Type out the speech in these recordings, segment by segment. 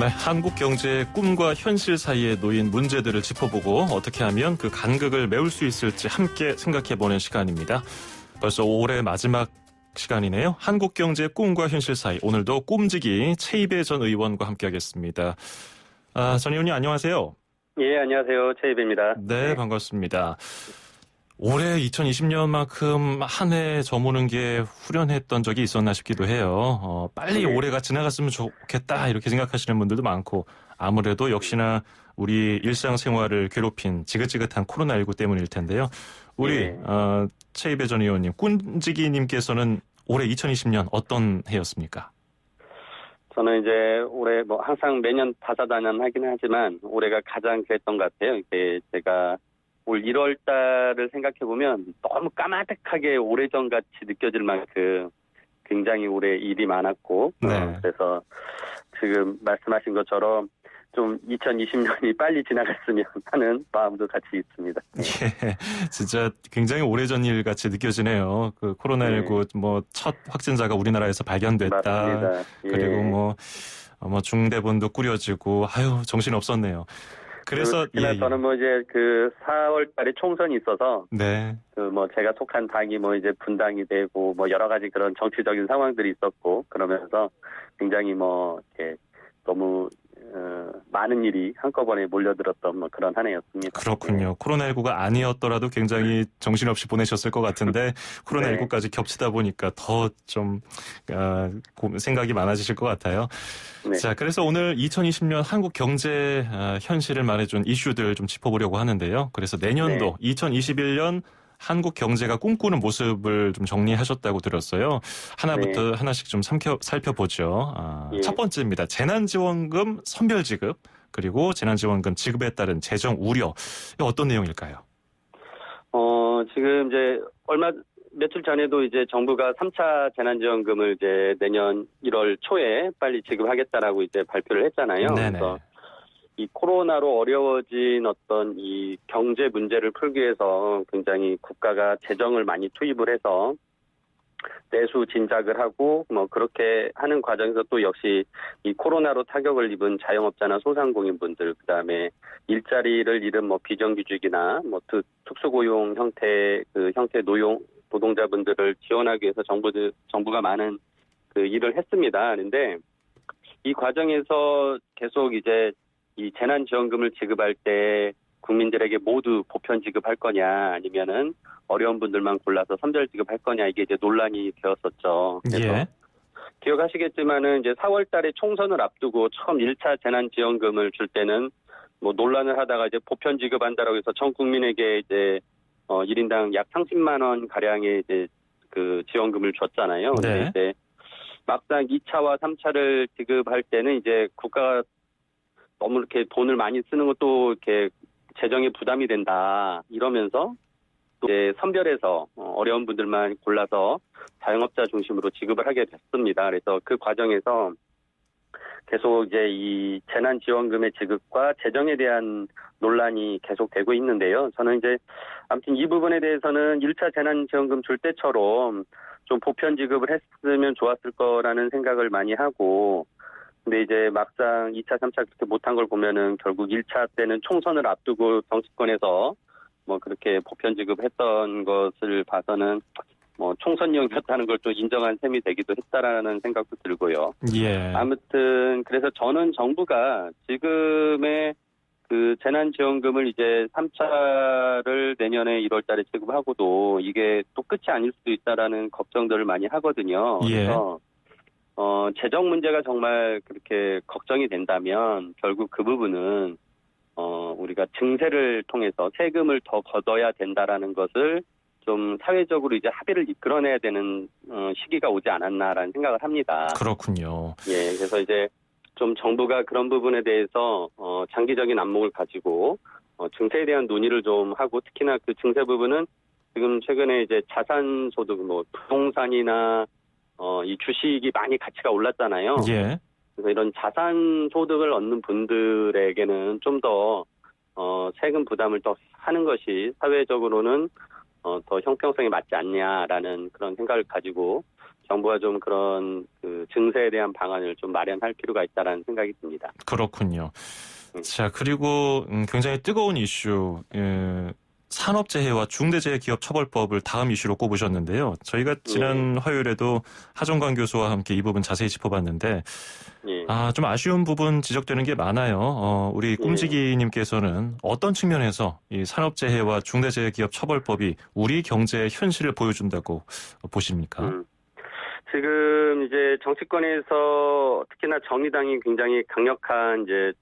네, 한국 경제의 꿈과 현실 사이에 놓인 문제들을 짚어보고 어떻게 하면 그 간극을 메울 수 있을지 함께 생각해보는 시간입니다. 벌써 올해 마지막 시간이네요. 한국 경제의 꿈과 현실 사이, 오늘도 꿈지기 최이배 전 의원과 함께하겠습니다. 전 의원님 안녕하세요. 예, 안녕하세요. 최이배입니다. 네, 반갑습니다. 올해 2020년만큼 한 해 저무는 게 후련했던 적이 있었나 싶기도 해요. 빨리 올해가 지나갔으면 좋겠다 이렇게 생각하시는 분들도 많고, 아무래도 역시나 우리 일상생활을 괴롭힌 지긋지긋한 코로나19 때문일 텐데요. 우리 최이배 전 의원님, 꿈지기님께서는 올해 2020년 어떤 해였습니까? 저는 이제 올해 항상 매년 다사다난하긴 하지만 올해가 가장 그랬던 것 같아요. 이게 제가 올 1월 달을 생각해보면 너무 까마득하게 오래전같이 느껴질 만큼 굉장히 올해 일이 많았고, 그래서 지금 말씀하신 것처럼 좀 2020년이 빨리 지나갔으면 하는 마음도 같이 있습니다. 예, 진짜 굉장히 오래전 일 같이 느껴지네요. 그 코로나19 첫 확진자가 우리나라에서 발견됐다. 맞습니다. 그리고 중대본도 꾸려지고, 정신 없었네요. 그래서 저는 이제 그 4월 달에 총선이 있어서 네. 제가 속한 당이 이제 분당이 되고 여러 가지 그런 정치적인 상황들이 있었고, 그러면서 굉장히 이렇게 너무 많은 일이 한꺼번에 몰려들었던 그런 한 해였습니다. 그렇군요. 코로나19가 아니었더라도 굉장히 정신없이 보내셨을 것 같은데 코로나19까지 겹치다 보니까 더 좀 생각이 많아지실 것 같아요. 네. 자, 그래서 오늘 2020년 한국 경제 현실을 말해준 이슈들 좀 짚어보려고 하는데요. 그래서 내년도 2021년 한국 경제가 꿈꾸는 모습을 좀 정리하셨다고 들었어요. 하나부터 하나씩 좀 살펴보죠. 첫 번째입니다. 재난지원금 선별지급, 그리고 재난지원금 지급에 따른 재정 우려. 이거 어떤 내용일까요? 지금 이제 며칠 전에도 이제 정부가 3차 재난지원금을 이제 내년 1월 초에 빨리 지급하겠다라고 이제 발표를 했잖아요. 네네. 그래서 이 코로나로 어려워진 어떤 이 경제 문제를 풀기 위해서 굉장히 국가가 재정을 많이 투입을 해서 내수 진작을 하고 그렇게 하는 과정에서 또 역시 이 코로나로 타격을 입은 자영업자나 소상공인분들, 그다음에 일자리를 잃은 비정규직이나 특수고용 형태 노용 노동자분들을 지원하기 위해서 정부가 많은 그 일을 했습니다. 그런데 이 과정에서 계속 이제 이 재난지원금을 지급할 때 국민들에게 모두 보편 지급할 거냐, 아니면은 어려운 분들만 골라서 선별 지급할 거냐, 이게 이제 논란이 되었었죠. 그래서 기억하시겠지만은 이제 4월 달에 총선을 앞두고 처음 1차 재난지원금을 줄 때는 논란을 하다가 이제 보편 지급한다라고 해서 전 국민에게 이제 1인당 약 30만 원 가량의 이제 그 지원금을 줬잖아요. 근데 이제 막상 2차와 3차를 지급할 때는 이제 국가가 너무 이렇게 돈을 많이 쓰는 것도 이렇게 재정에 부담이 된다 이러면서 또 이제 선별해서 어려운 분들만 골라서 자영업자 중심으로 지급을 하게 됐습니다. 그래서 그 과정에서 계속 이제 이 재난지원금의 지급과 재정에 대한 논란이 계속되고 있는데요. 저는 이제 아무튼 이 부분에 대해서는 1차 재난지원금 줄 때처럼 좀 보편 지급을 했으면 좋았을 거라는 생각을 많이 하고, 근데 이제 막상 2차, 3차 그렇게 못한 걸 보면은 결국 1차 때는 총선을 앞두고 정치권에서 그렇게 보편 지급했던 것을 봐서는 총선용이었다는 걸 또 인정한 셈이 되기도 했다라는 생각도 들고요. 아무튼 그래서 저는 정부가 지금의 그 재난지원금을 이제 3차를 내년에 1월 달에 지급하고도 이게 또 끝이 아닐 수도 있다라는 걱정들을 많이 하거든요. 그래서 재정 문제가 정말 그렇게 걱정이 된다면 결국 그 부분은 우리가 증세를 통해서 세금을 더 걷어야 된다라는 것을 좀 사회적으로 이제 합의를 이끌어내야 되는 시기가 오지 않았나라는 생각을 합니다. 그렇군요. 그래서 이제 좀 정부가 그런 부분에 대해서 장기적인 안목을 가지고 증세에 대한 논의를 좀 하고, 특히나 그 증세 부분은 지금 최근에 이제 자산소득, 부동산이나 이 주식이 많이 가치가 올랐잖아요. 그래서 이런 자산소득을 얻는 분들에게는 좀 더 세금 부담을 더 하는 것이 사회적으로는 더 형평성에 맞지 않냐라는 그런 생각을 가지고 정부가 좀 그런 그 증세에 대한 방안을 좀 마련할 필요가 있다라는 생각이 듭니다. 그렇군요. 자, 그리고 굉장히 뜨거운 이슈, 산업재해와 중대재해기업처벌법을 다음 이슈로 꼽으셨는데요. 저희가 지난 화요일에도 하정관 교수와 함께 이 부분 자세히 짚어봤는데 예. 좀 아쉬운 부분 지적되는 게 많아요. 우리 꿈지기님께서는 어떤 측면에서 이 산업재해와 중대재해기업처벌법이 우리 경제의 현실을 보여준다고 보십니까? 지금 이제 정치권에서 특히나 정의당이 굉장히 강력한 이제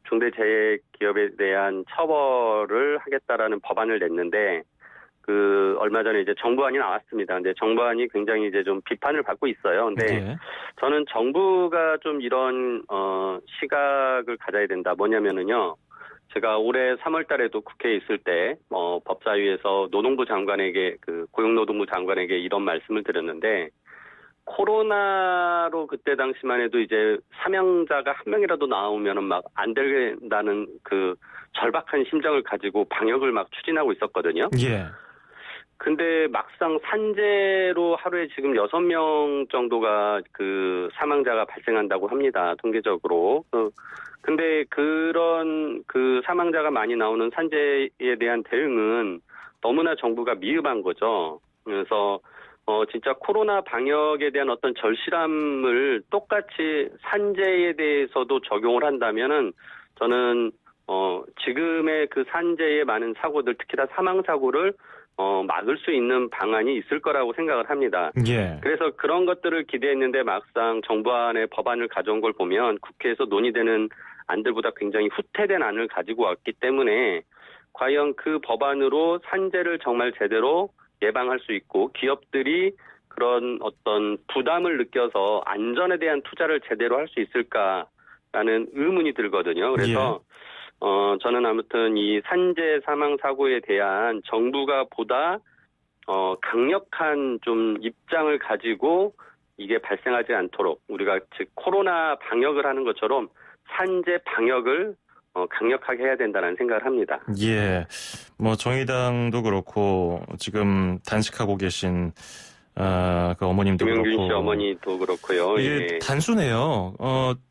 중대재해기업에 대한 처벌을 하겠다라는 법안을 냈는데 그 얼마 전에 이제 정부안이 나왔습니다. 근데 정부안이 굉장히 이제 좀 비판을 받고 있어요. 근데 예. 저는 정부가 좀 이런 시각을 가져야 된다. 뭐냐면은요. 제가 올해 3월 달에도 국회에 있을 때 법사위에서 노동부 장관에게 그 고용노동부 장관에게 이런 말씀을 드렸는데 코로나로 그때 당시만 해도 이제 사망자가 한 명이라도 나오면은 막 안 된다는 그 절박한 심정을 가지고 방역을 막 추진하고 있었거든요. 예. 근데 막상 산재로 하루에 지금 6명 정도가 그 사망자가 발생한다고 합니다. 통계적으로. 근데 그런 그 사망자가 많이 나오는 산재에 대한 대응은 너무나 정부가 미흡한 거죠. 그래서 진짜 코로나 방역에 대한 어떤 절실함을 똑같이 산재에 대해서도 적용을 한다면은 저는 지금의 그 산재의 많은 사고들, 특히 다 사망 사고를 막을 수 있는 방안이 있을 거라고 생각을 합니다. 예. 그래서 그런 것들을 기대했는데 막상 정부안의 법안을 가져온 걸 보면 국회에서 논의되는 안들보다 굉장히 후퇴된 안을 가지고 왔기 때문에 과연 그 법안으로 산재를 정말 제대로 예방할 수 있고 기업들이 그런 어떤 부담을 느껴서 안전에 대한 투자를 제대로 할 수 있을까라는 의문이 들거든요. 그래서 저는 아무튼 이 산재 사망 사고에 대한 정부가 보다 강력한 좀 입장을 가지고 이게 발생하지 않도록 우리가 즉 코로나 방역을 하는 것처럼 산재 방역을 강력하게 해야 된다는 생각을 합니다. 예. 뭐 정의당도 그렇고 지금 단식하고 계신 그 어머님도 김영균 그렇고 씨 어머니도 그렇고요. 이게 예. 단순해요.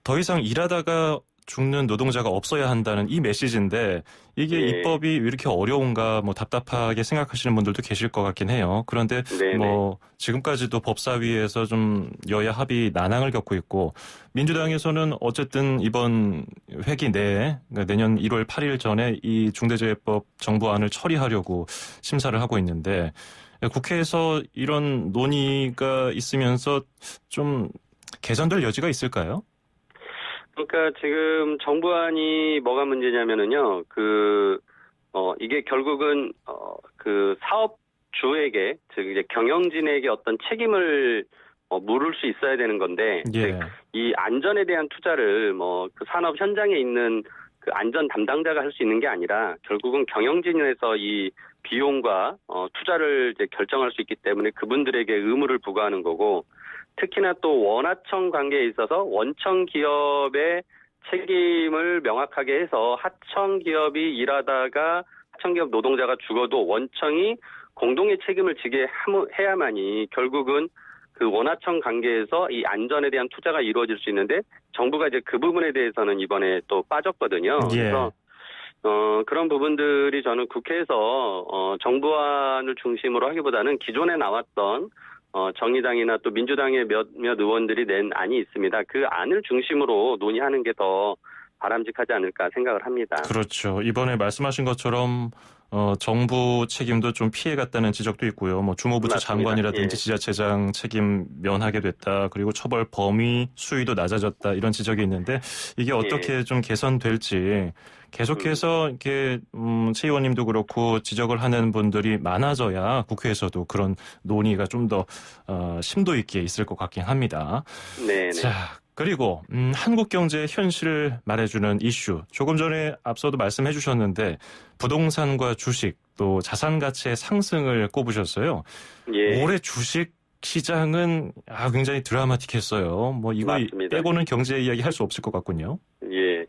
더 이상 일하다가 죽는 노동자가 없어야 한다는 이 메시지인데 이게 예. 입법이 왜 이렇게 어려운가 뭐 답답하게 생각하시는 분들도 계실 것 같긴 해요. 그런데 네네. 뭐 지금까지도 법사위에서 좀 여야 합의 난항을 겪고 있고 민주당에서는 어쨌든 이번 회기 내에 그러니까 내년 1월 8일 전에 이 중대재해법 정부안을 처리하려고 심사를 하고 있는데 국회에서 이런 논의가 있으면서 좀 개선될 여지가 있을까요? 그러니까 지금 정부안이 뭐가 문제냐면은요, 이게 결국은, 그 사업주에게, 즉 이제 경영진에게 어떤 책임을 물을 수 있어야 되는 건데, 예. 즉 이 안전에 대한 투자를 그 산업 현장에 있는 그 안전 담당자가 할 수 있는 게 아니라 결국은 경영진에서 이 비용과 투자를 이제 결정할 수 있기 때문에 그분들에게 의무를 부과하는 거고, 특히나 또 원하청 관계에 있어서 원청 기업의 책임을 명확하게 해서 하청 기업이 일하다가 하청 기업 노동자가 죽어도 원청이 공동의 책임을 지게 해야만이 결국은 그 원하청 관계에서 이 안전에 대한 투자가 이루어질 수 있는데 정부가 이제 그 부분에 대해서는 이번에 또 빠졌거든요. 예. 그래서 그런 부분들이 저는 국회에서 정부안을 중심으로 하기보다는 기존에 나왔던 정의당이나 또 민주당의 몇몇 의원들이 낸 안이 있습니다. 그 안을 중심으로 논의하는 게 더 바람직하지 않을까 생각을 합니다. 그렇죠. 이번에 말씀하신 것처럼 정부 책임도 좀 피해갔다는 지적도 있고요. 뭐 주무부처 맞습니다. 장관이라든지 예. 지자체장 책임 면하게 됐다. 그리고 처벌 범위 수위도 낮아졌다. 이런 지적이 있는데 이게 어떻게 좀 개선될지 계속해서 이렇게 최 의원님도 그렇고 지적을 하는 분들이 많아져야 국회에서도 그런 논의가 좀 더 심도 있게 있을 것 같긴 합니다. 네. 자. 그리고 한국 경제의 현실을 말해주는 이슈. 조금 전에 앞서도 말씀해 주셨는데 부동산과 주식 또 자산 가치의 상승을 꼽으셨어요. 예. 올해 주식 시장은 굉장히 드라마틱했어요. 뭐 이거 맞습니다. 빼고는 경제 이야기 할 수 없을 것 같군요. 예.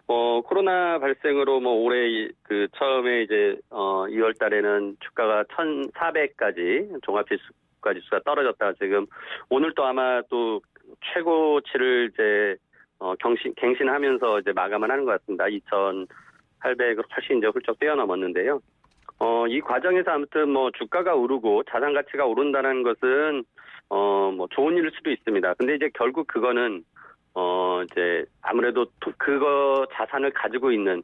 코로나 발생으로 올해 처음에 이제 2월 달에는 주가가 1,400까지 종합지수가 물가지수가 떨어졌다가 지금 오늘 또 아마 또 최고치를 이제 갱신하면서 이제 마감을 하는 것 같습니다. 2,800을 훨씬 이제 훌쩍 뛰어넘었는데요. 이 과정에서 아무튼 뭐 주가가 오르고 자산 가치가 오른다는 것은 뭐 좋은 일일 수도 있습니다. 근데 이제 결국 그거는 이제 아무래도 그거 자산을 가지고 있는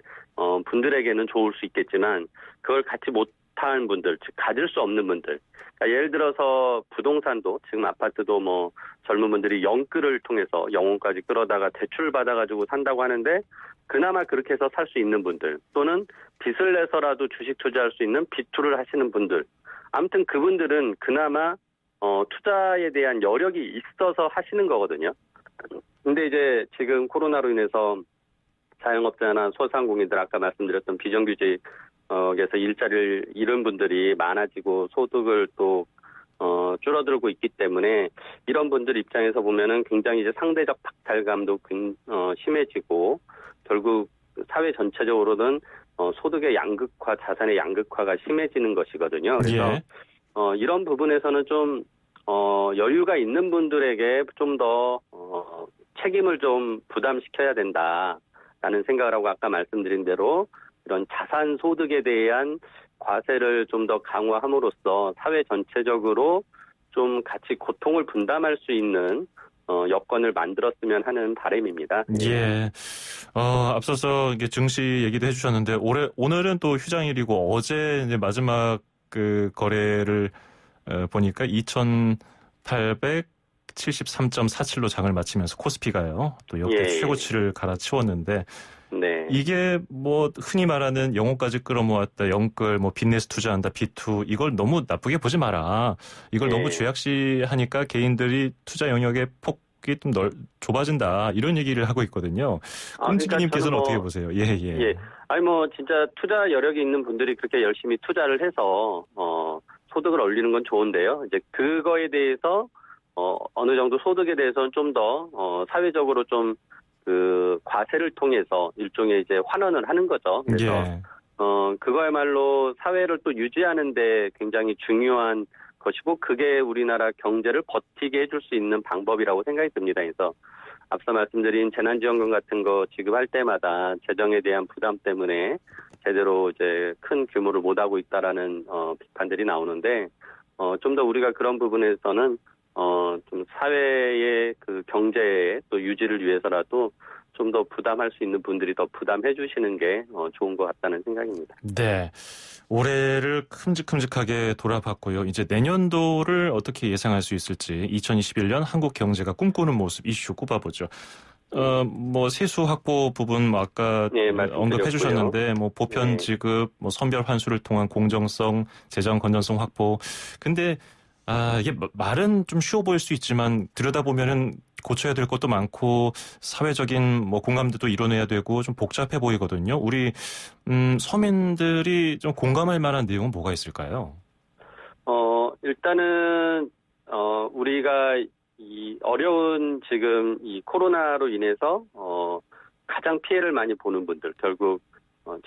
분들에게는 좋을 수 있겠지만 그걸 갖지 못한 분들, 즉 가질 수 없는 분들. 그러니까 예를 들어서 부동산도 지금 아파트도 뭐 젊은 분들이 영끌을 통해서 영혼까지 끌어다가 대출을 받아가지고 산다고 하는데 그나마 그렇게 해서 살 수 있는 분들 또는 빚을 내서라도 주식 투자할 수 있는 빚투를 하시는 분들. 아무튼 그분들은 그나마 투자에 대한 여력이 있어서 하시는 거거든요. 근데 이제 지금 코로나로 인해서 자영업자나 소상공인들 아까 말씀드렸던 비정규직에서 일자리를 잃은 분들이 많아지고 소득을 또 줄어들고 있기 때문에 이런 분들 입장에서 보면은 굉장히 이제 상대적 박탈감도 심해지고 결국 사회 전체적으로는 소득의 양극화, 자산의 양극화가 심해지는 것이거든요. 그래서 이런 부분에서는 좀 여유가 있는 분들에게 좀 더 책임을 좀 부담시켜야 된다라는 생각을 하고 아까 말씀드린 대로 이런 자산 소득에 대한 과세를 좀 더 강화함으로써 사회 전체적으로 좀 같이 고통을 분담할 수 있는 여건을 만들었으면 하는 바람입니다. 예. 앞서서 이게 증시 얘기도 해주셨는데 오늘은 또 휴장일이고 어제 이제 마지막 그 거래를 보니까 2,873.47로 장을 마치면서 코스피가요. 또 역대 최고치를 갈아치웠는데 네. 이게 뭐 흔히 말하는 영혼까지 끌어모았다, 영끌, 뭐 빚내서 투자한다, B2 이걸 너무 나쁘게 보지 마라. 이걸 너무 죄악시하니까 개인들이 투자 영역의 폭이 좀 좁아진다 이런 얘기를 하고 있거든요. 꼼지기님께서는 어떻게 보세요? 예. 아니 뭐 진짜 투자 여력이 있는 분들이 그렇게 열심히 투자를 해서 소득을 올리는 건 좋은데요. 이제 그거에 대해서 어느 정도 소득에 대해서는 좀 더 사회적으로 좀 그 과세를 통해서 일종의 이제 환원을 하는 거죠. 그래서 그거야말로 사회를 또 유지하는데 굉장히 중요한 것이고 그게 우리나라 경제를 버티게 해줄 수 있는 방법이라고 생각이 듭니다. 그래서 앞서 말씀드린 재난지원금 같은 거 지급할 때마다 재정에 대한 부담 때문에 제대로 이제 큰 규모를 못하고 있다라는 비판들이 나오는데 좀 더 우리가 그런 부분에서는 좀 사회의 그 경제의 또 유지를 위해서라도 좀 더 부담할 수 있는 분들이 더 부담해 주시는 게 좋은 것 같다는 생각입니다. 네. 올해를 큼직큼직하게 돌아봤고요. 이제 내년도를 어떻게 예상할 수 있을지 2021년 한국 경제가 꿈꾸는 모습 이슈 꼽아보죠. 뭐 세수 확보 부분 뭐 아까 언급해 주셨는데 뭐 보편 지급, 뭐 선별 환수를 통한 공정성, 재정 건전성 확보. 근데 이게 말은 좀 쉬워 보일 수 있지만 들여다보면은 고쳐야 될 것도 많고 사회적인 뭐 공감대도 이뤄내야 되고 좀 복잡해 보이거든요. 우리 서민들이 좀 공감할 만한 내용은 뭐가 있을까요? 일단은 우리가 이 어려운 지금 이 코로나로 인해서 가장 피해를 많이 보는 분들 결국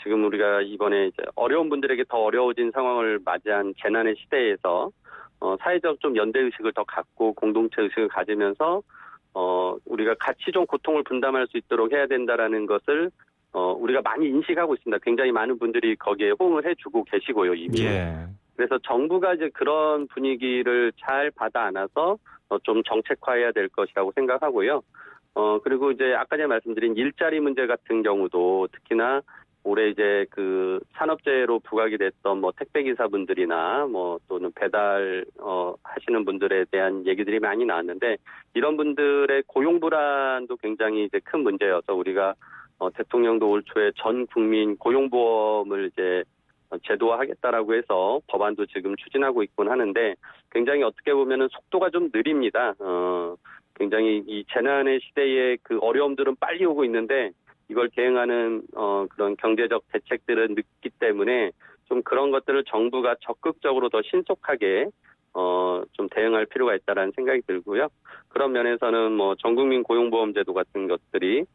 지금 우리가 이번에 이제 어려운 분들에게 더 어려워진 상황을 맞이한 재난의 시대에서 사회적 좀 연대의식을 더 갖고 공동체 의식을 가지면서 우리가 같이 좀 고통을 분담할 수 있도록 해야 된다라는 것을 우리가 많이 인식하고 있습니다. 굉장히 많은 분들이 거기에 호응을 해주고 계시고요, 이미. 그래서 정부가 이제 그런 분위기를 잘 받아 안아서 좀 정책화해야 될 것이라고 생각하고요. 그리고 이제 아까 전에 말씀드린 일자리 문제 같은 경우도 특히나 올해 이제 그 산업재해로 부각이 됐던 뭐 택배기사분들이나 뭐 또는 배달 하시는 분들에 대한 얘기들이 많이 나왔는데 이런 분들의 고용 불안도 굉장히 이제 큰 문제여서 우리가 대통령도 올 초에 전 국민 고용보험을 이제 제도화하겠다라고 해서 법안도 지금 추진하고 있곤 하는데 굉장히 어떻게 보면은 속도가 좀 느립니다. 굉장히 이 재난의 시대에 그 어려움들은 빨리 오고 있는데 이걸 대응하는 그런 경제적 대책들은 늦기 때문에 좀 그런 것들을 정부가 적극적으로 더 신속하게 좀 대응할 필요가 있다라는 생각이 들고요. 그런 면에서는 뭐 전국민 고용보험제도 같은 것들이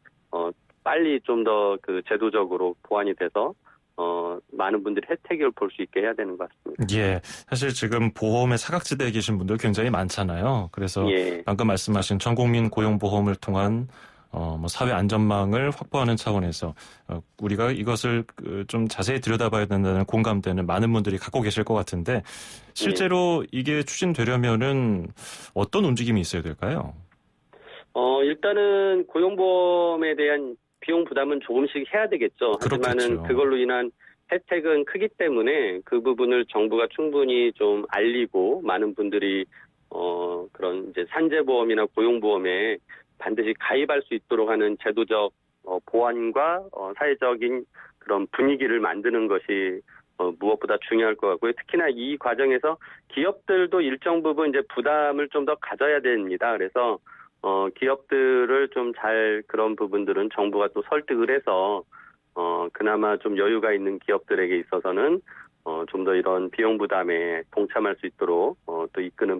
빨리 좀 더 그 제도적으로 보완이 돼서 많은 분들이 혜택을 볼 수 있게 해야 되는 것 같습니다. 예. 사실 지금 보험의 사각지대에 계신 분들 굉장히 많잖아요. 그래서 예. 방금 말씀하신 전국민 고용보험을 통한 뭐 사회 안전망을 확보하는 차원에서 우리가 이것을 좀 자세히 들여다봐야 된다는 공감대는 많은 분들이 갖고 계실 것 같은데 실제로 이게 추진되려면은 어떤 움직임이 있어야 될까요? 일단은 고용보험에 대한 비용 부담은 조금씩 해야 되겠죠. 하지만은 그렇겠죠. 그걸로 인한 혜택은 크기 때문에 그 부분을 정부가 충분히 좀 알리고 많은 분들이 그런 이제 산재보험이나 고용보험에 반드시 가입할 수 있도록 하는 제도적 보완과 사회적인 그런 분위기를 만드는 것이 무엇보다 중요할 것 같고요. 특히나 이 과정에서 기업들도 일정 부분 이제 부담을 좀 더 가져야 됩니다. 그래서 기업들을 좀 잘 그런 부분들은 정부가 또 설득을 해서 그나마 좀 여유가 있는 기업들에게 있어서는 좀 더 이런 비용 부담에 동참할 수 있도록 또 이끄는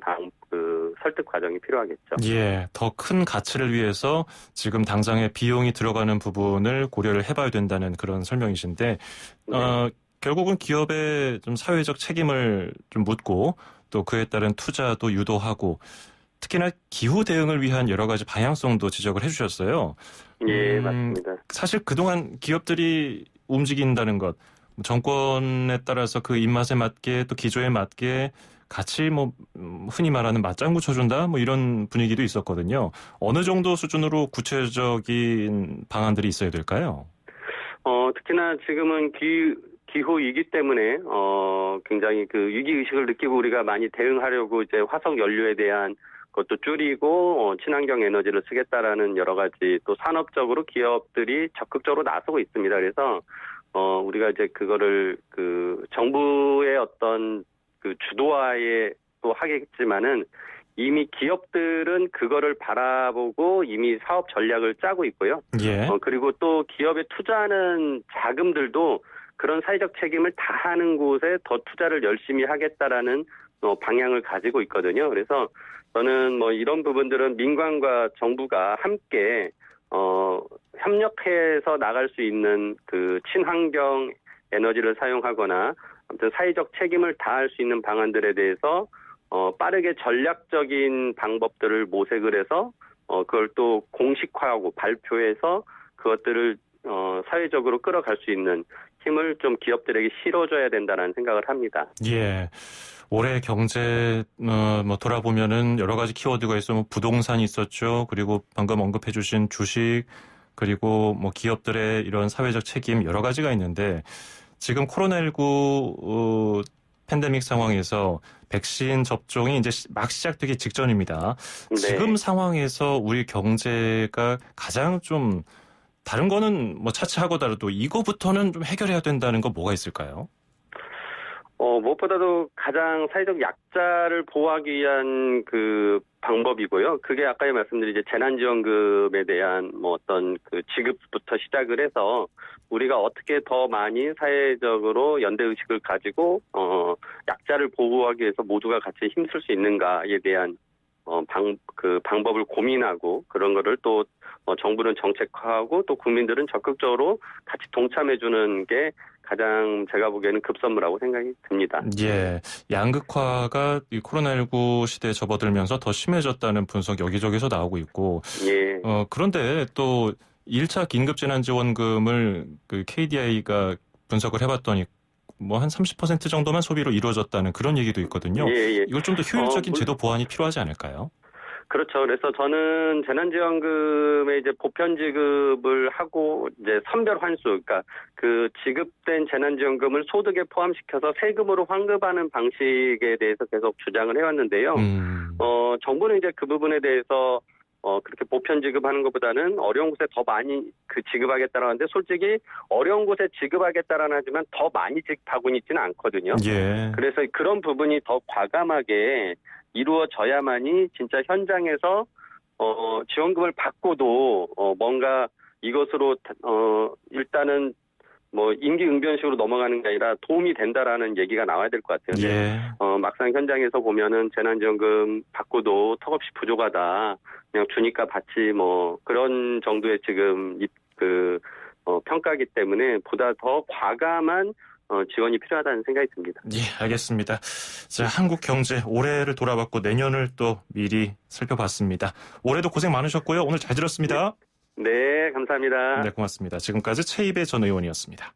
설득 과정이 필요하겠죠. 예, 더 큰 가치를 위해서 지금 당장의 비용이 들어가는 부분을 고려를 해봐야 된다는 그런 설명이신데, 결국은 기업의 좀 사회적 책임을 좀 묻고 또 그에 따른 투자도 유도하고 특히나 기후 대응을 위한 여러 가지 방향성도 지적을 해주셨어요. 예, 맞습니다. 사실 그동안 기업들이 움직인다는 것, 정권에 따라서 그 입맛에 맞게 또 기조에 맞게 같이 뭐 흔히 말하는 맞장구 쳐준다 뭐 이런 분위기도 있었거든요. 어느 정도 수준으로 구체적인 방안들이 있어야 될까요? 특히나 지금은 기후 위기 때문에 굉장히 그 위기 의식을 느끼고 우리가 많이 대응하려고 이제 화석 연료에 대한 것도 줄이고 친환경 에너지를 쓰겠다라는 여러 가지 또 산업적으로 기업들이 적극적으로 나서고 있습니다. 그래서 우리가 이제 그거를 그 정부의 어떤 그 주도하에 또 하겠지만은 이미 기업들은 그거를 바라보고 이미 사업 전략을 짜고 있고요. 예. 그리고 또 기업에 투자하는 자금들도 그런 사회적 책임을 다하는 곳에 더 투자를 열심히 하겠다라는 방향을 가지고 있거든요. 그래서 저는 뭐 이런 부분들은 민간과 정부가 함께 협력해서 나갈 수 있는 그 친환경 에너지를 사용하거나 아무튼 사회적 책임을 다할 수 있는 방안들에 대해서 빠르게 전략적인 방법들을 모색을 해서 그걸 또 공식화하고 발표해서 그것들을 사회적으로 끌어갈 수 있는 힘을 좀 기업들에게 실어줘야 된다는 생각을 합니다. 예. 올해 경제 뭐 돌아보면은 여러 가지 키워드가 있어 뭐 부동산이 있었죠. 그리고 방금 언급해주신 주식 그리고 뭐 기업들의 이런 사회적 책임 여러 가지가 있는데 지금 코로나19 팬데믹 상황에서 백신 접종이 이제 막 시작되기 직전입니다. 네. 지금 상황에서 우리 경제가 가장 좀 다른 거는 뭐 차치하고더라도 이거부터는 좀 해결해야 된다는 거 뭐가 있을까요? 무엇보다도 가장 사회적 약자를 보호하기 위한 그 방법이고요. 그게 아까 말씀드린 이제 재난지원금에 대한 뭐 어떤 그 지급부터 시작을 해서 우리가 어떻게 더 많이 사회적으로 연대의식을 가지고 약자를 보호하기 위해서 모두가 같이 힘쓸 수 있는가에 대한 방법을 고민하고 그런 거를 또 정부는 정책화하고 또 국민들은 적극적으로 같이 동참해주는 게 가장 제가 보기에는 급선무라고 생각이 듭니다. 예, 양극화가 이 코로나19 시대에 접어들면서 더 심해졌다는 분석 여기저기서 나오고 있고, 예. 그런데 또 1차 긴급재난지원금을 그 KDI가 분석을 해봤더니 뭐 한 30% 정도만 소비로 이루어졌다는 그런 얘기도 있거든요. 예. 이걸 좀 더 효율적인 제도 보완이 필요하지 않을까요? 그렇죠. 그래서 저는 재난지원금에 이제 보편 지급을 하고 이제 선별 환수, 그러니까 그 지급된 재난지원금을 소득에 포함시켜서 세금으로 환급하는 방식에 대해서 계속 주장을 해왔는데요. 정부는 이제 그 부분에 대해서 그렇게 보편 지급하는 것보다는 어려운 곳에 더 많이 그 지급하겠다라는 하는데 솔직히 어려운 곳에 지급하겠다라는 하지만 더 많이 지급하고는 있지는 않거든요. 예. 그래서 그런 부분이 더 과감하게 이루어져야만이 진짜 현장에서 지원금을 받고도 뭔가 이것으로 일단은 뭐 임기응변식으로 넘어가는 게 아니라 도움이 된다라는 얘기가 나와야 될 것 같아요. 예. 막상 현장에서 보면은 재난지원금 받고도 턱없이 부족하다. 그냥 주니까 받지 뭐 그런 정도의 지금 그 평가하기 때문에 보다 더 과감한 지원이 필요하다는 생각이 듭니다. 예, 알겠습니다. 자, 한국 경제 올해를 돌아봤고 내년을 또 미리 살펴봤습니다. 올해도 고생 많으셨고요. 오늘 잘 들었습니다. 네, 감사합니다. 네, 고맙습니다. 지금까지 최입의 전 의원이었습니다.